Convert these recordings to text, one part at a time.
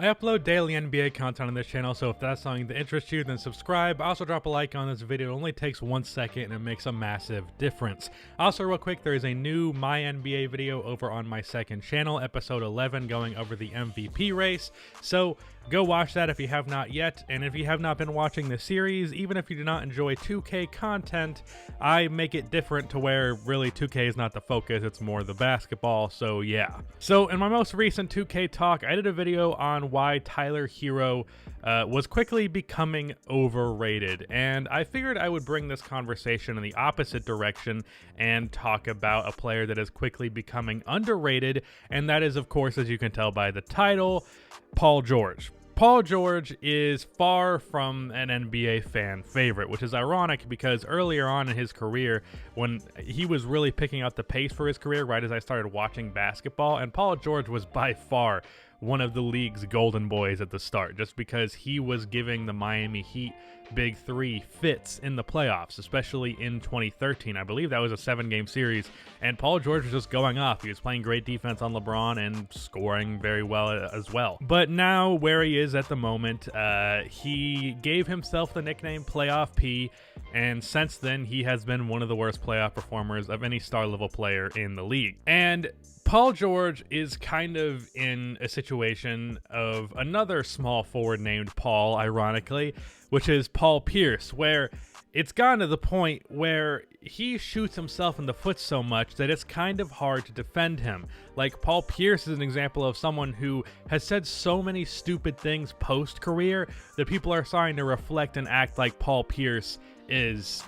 I upload daily NBA content on this channel, so if that's something that interests you, then subscribe. Also drop a like on this video. It only takes 1 second and it makes a massive difference. Also, real quick, there is a new My NBA video over on my second channel, episode 11, going over the MVP race. So go watch that if you have not yet. And if you have not been watching the series, even if you do not enjoy 2K content, I make it different to where really 2K is not the focus, it's more the basketball. So yeah. So in my most recent 2K talk, I did a video on why Tyler Hero was quickly becoming overrated, and I figured I would bring this conversation in the opposite direction and talk about a player that is quickly becoming underrated, and that is, of course, as you can tell by the title, Paul George. Paul George is far from an NBA fan favorite, which is ironic because earlier on in his career, when he was really picking up the pace for his career, right as I started watching basketball, and Paul George was by far one of the league's golden boys at the start, just because he was giving the Miami Heat Big Three fits in the playoffs, especially in 2013. I believe that was a 7-game series, and Paul George was just going off. He was playing great defense on LeBron and scoring very well as well. But now, where he is at the moment, he gave himself the nickname Playoff P, and since then, he has been one of the worst playoff performers of any star-level player in the league. And Paul George is kind of in a situation of another small forward named Paul, ironically, which is Paul Pierce, where it's gotten to the point where he shoots himself in the foot so much that it's kind of hard to defend him. Like, Paul Pierce is an example of someone who has said so many stupid things post-career that people are starting to reflect and act like Paul Pierce is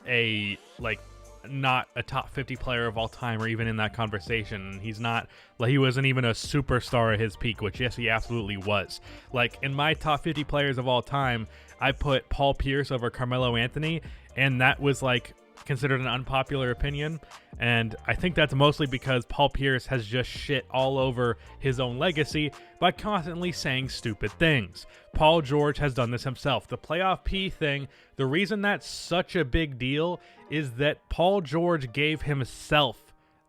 not a top 50 player of all time or even in that conversation. He's not, like, he wasn't even a superstar at his peak, which yes, he absolutely was. Like, in my top 50 players of all time, I put Paul Pierce over Carmelo Anthony, and that was like considered an unpopular opinion, and I think that's mostly because Paul Pierce has just shit all over his own legacy by constantly saying stupid things. Paul George has done this himself. The Playoff P thing, the reason that's such a big deal is that Paul George gave himself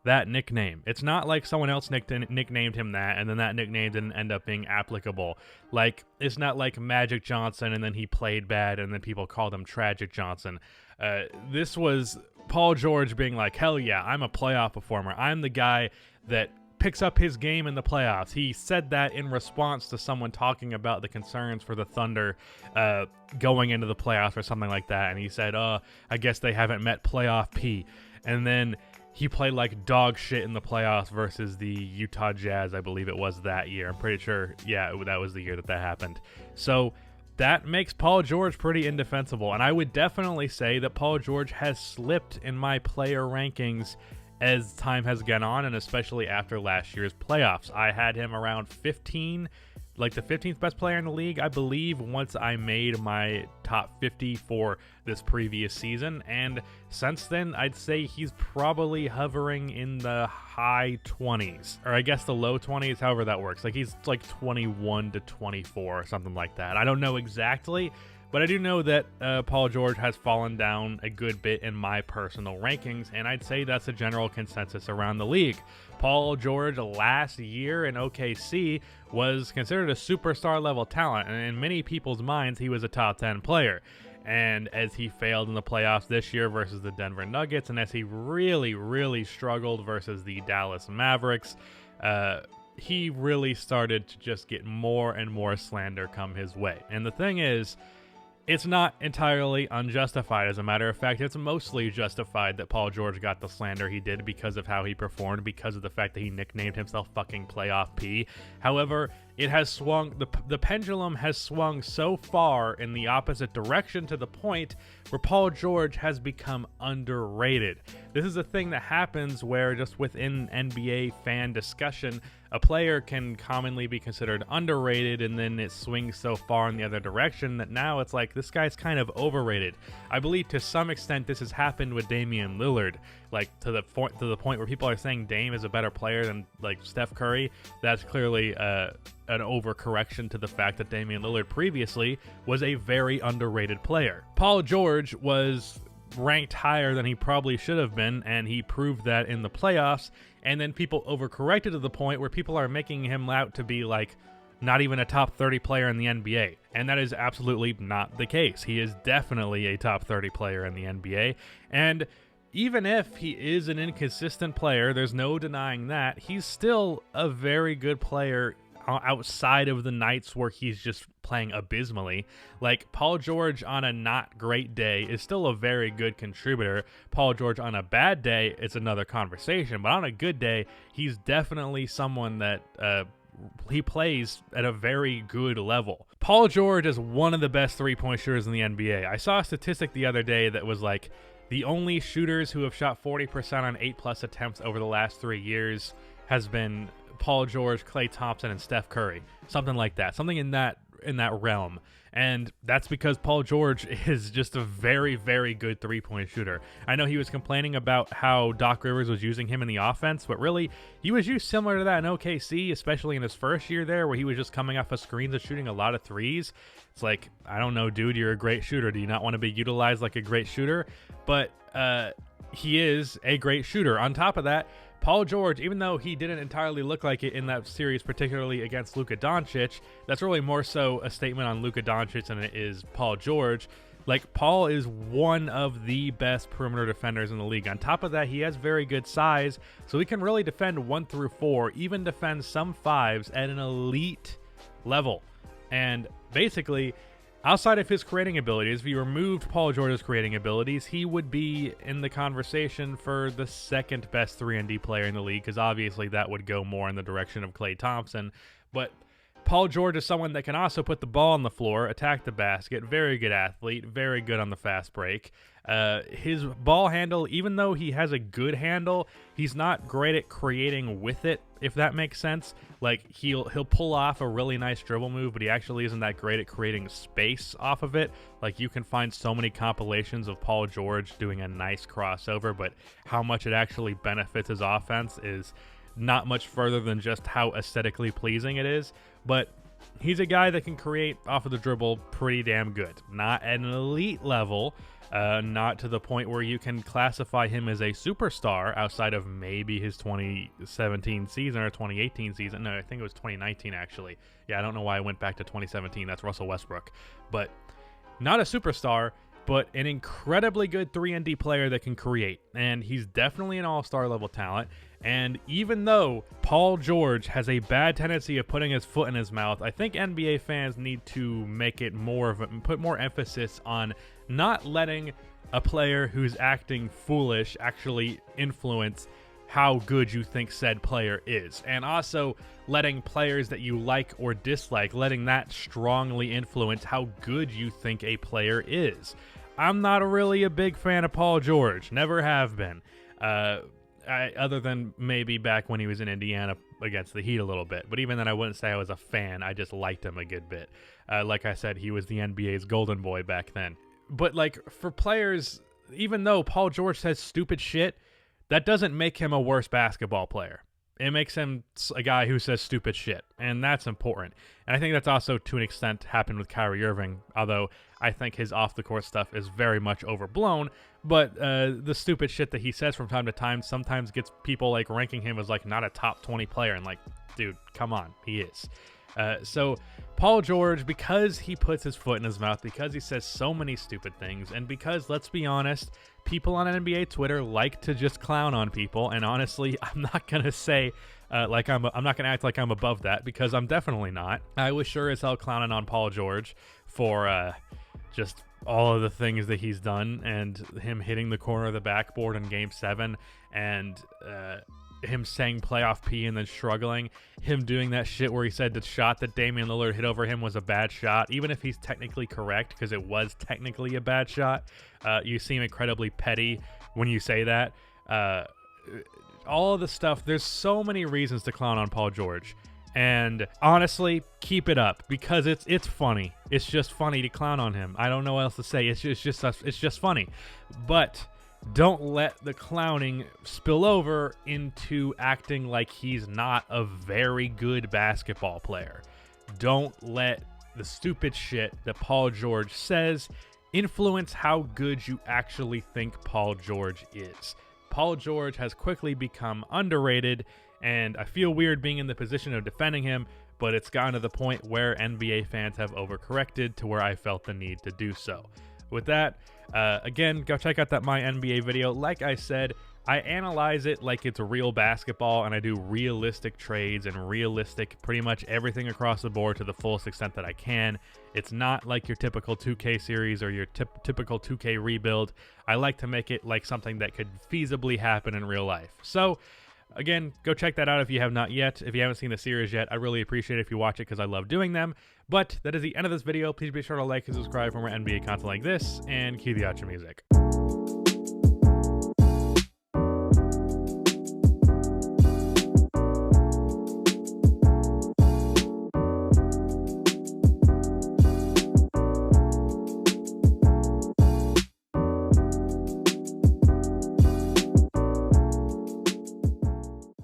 that nickname. It's not like someone else nicknamed him that, and then that nickname didn't end up being applicable. Like, it's not like Magic Johnson, and then he played bad, and then people called him Tragic Johnson. This was Paul George being like, hell yeah, I'm a playoff performer. I'm the guy that picks up his game in the playoffs. He said that in response to someone talking about the concerns for the Thunder going into the playoffs or something like that, and he said, I guess they haven't met Playoff P. And then he played like dog shit in the playoffs versus the Utah Jazz, I believe it was that year. I'm pretty sure, yeah, that was the year that happened. So that makes Paul George pretty indefensible, and I would definitely say that Paul George has slipped in my player rankings as time has gone on, and especially after last year's playoffs. I had him around 15, like the 15th best player in the league, I believe, once I made my top 50 for this previous season, and since then, I'd say he's probably hovering in the high 20s, or I guess the low 20s, however that works. Like, he's like 21 to 24 or something like that. I don't know exactly, but I do know that Paul George has fallen down a good bit in my personal rankings, and I'd say that's a general consensus around the league. Paul George last year in OKC was considered a superstar level talent, and in many people's minds, he was a top 10 player. And as he failed in the playoffs this year versus the Denver Nuggets, and as he really, really struggled versus the Dallas Mavericks, he really started to just get more and more slander come his way. And the thing is, it's not entirely unjustified. As a matter of fact, it's mostly justified that Paul George got the slander he did because of how he performed, because of the fact that he nicknamed himself fucking Playoff P. However, it has swung, the pendulum has swung so far in the opposite direction to the point where Paul George has become underrated. This is a thing that happens where just within NBA fan discussion, a player can commonly be considered underrated, and then it swings so far in the other direction that now it's like, this guy's kind of overrated. I believe to some extent this has happened with Damian Lillard, like to the point where people are saying Dame is a better player than like Steph Curry. That's clearly an overcorrection to the fact that Damian Lillard previously was a very underrated player. Paul George was ranked higher than he probably should have been, and he proved that in the playoffs, and then people overcorrected to the point where people are making him out to be like not even a top 30 player in the NBA. And that is absolutely not the case. He is definitely a top 30 player in the NBA. And even if he is an inconsistent player, there's no denying that, he's still a very good player outside of the nights where he's just playing abysmally. Like, Paul George on a not great day is still a very good contributor. Paul George on a bad day is another conversation, but on a good day, he's definitely someone that he plays at a very good level. Paul George is one of the best three-point shooters in the NBA. I saw a statistic the other day that was like, the only shooters who have shot 40% on 8+ attempts over the last 3 years has been Paul George, Klay Thompson, and Steph Curry. Something like that. Something in that realm. And that's because Paul George is just a very, very good three-point shooter. I know he was complaining about how Doc Rivers was using him in the offense, but really, he was used similar to that in OKC, especially in his first year there, where he was just coming off of screens and shooting a lot of threes. It's like, I don't know, dude, you're a great shooter. Do you not want to be utilized like a great shooter? But he is a great shooter. On top of that, Paul George, even though he didn't entirely look like it in that series, particularly against Luka Doncic, that's really more so a statement on Luka Doncic than it is Paul George. Like, Paul is one of the best perimeter defenders in the league. On top of that, he has very good size, so he can really defend 1 through 4, even defend some 5s at an elite level. And basically, outside of his creating abilities, if you removed Paul George's creating abilities, he would be in the conversation for the second best 3-and-D player in the league, because obviously that would go more in the direction of Klay Thompson. But Paul George is someone that can also put the ball on the floor, attack the basket, very good athlete, very good on the fast break. His ball handle, even though he has a good handle, he's not great at creating with it, if that makes sense. Like, he'll pull off a really nice dribble move, but he actually isn't that great at creating space off of it. Like, you can find so many compilations of Paul George doing a nice crossover, but how much it actually benefits his offense is not much further than just how aesthetically pleasing it is. But he's a guy that can create off of the dribble pretty damn good. Not at an elite level, not to the point where you can classify him as a superstar outside of maybe his 2017 season or 2018 season. No, I think it was 2019, actually. Yeah, I don't know why I went back to 2017. That's Russell Westbrook. But not a superstar, but an incredibly good 3-and-D player that can create. And he's definitely an all-star level talent. And even though Paul George has a bad tendency of putting his foot in his mouth, I think NBA fans need to make it put more emphasis on not letting a player who's acting foolish actually influence how good you think said player is. And also letting players that you like or dislike, letting that strongly influence how good you think a player is. I'm not really a big fan of Paul George. Never have been. Other than maybe back when he was in Indiana against the Heat a little bit. But even then, I wouldn't say I was a fan. I just liked him a good bit. Like I said, he was the NBA's golden boy back then. But, like, for players, even though Paul George says stupid shit, that doesn't make him a worse basketball player. It makes him a guy who says stupid shit, and that's important. And I think that's also, to an extent, happened with Kyrie Irving, although I think his off-the-court stuff is very much overblown. But the stupid shit that he says from time to time sometimes gets people, like, ranking him as, like, not a top 20 player, and, like, dude, come on, he is. So Paul George, because he puts his foot in his mouth, because he says so many stupid things, and because, let's be honest, people on NBA Twitter like to just clown on people, and honestly, I'm not gonna say I'm not gonna act like I'm above that, because I'm definitely not. I was sure as hell clowning on Paul George for just all of the things that he's done, and him hitting the corner of the backboard in Game 7, and him saying playoff P and then struggling, him doing that shit where he said the shot that Damian Lillard hit over him was a bad shot, even if he's technically correct, because it was technically a bad shot. You seem incredibly petty when you say that. All of the stuff, there's so many reasons to clown on Paul George. And honestly, keep it up, because it's funny. It's just funny to clown on him. I don't know what else to say. It's just funny. But don't let the clowning spill over into acting like he's not a very good basketball player. Don't let the stupid shit that Paul George says influence how good you actually think Paul George is. Paul George has quickly become underrated, and I feel weird being in the position of defending him, but it's gotten to the point where NBA fans have overcorrected to where I felt the need to do so. With that, again, go check out that My NBA video. Like I said, I analyze it like it's real basketball, and I do realistic trades and realistic pretty much everything across the board to the fullest extent that I can. It's not like your typical 2K series or your typical 2K rebuild. I like to make it like something that could feasibly happen in real life. So, again, go check that out if you have not yet. If you haven't seen the series yet, I really appreciate it if you watch it because I love doing them. But that is the end of this video. Please be sure to like and subscribe for more NBA content like this, and cue the outro music.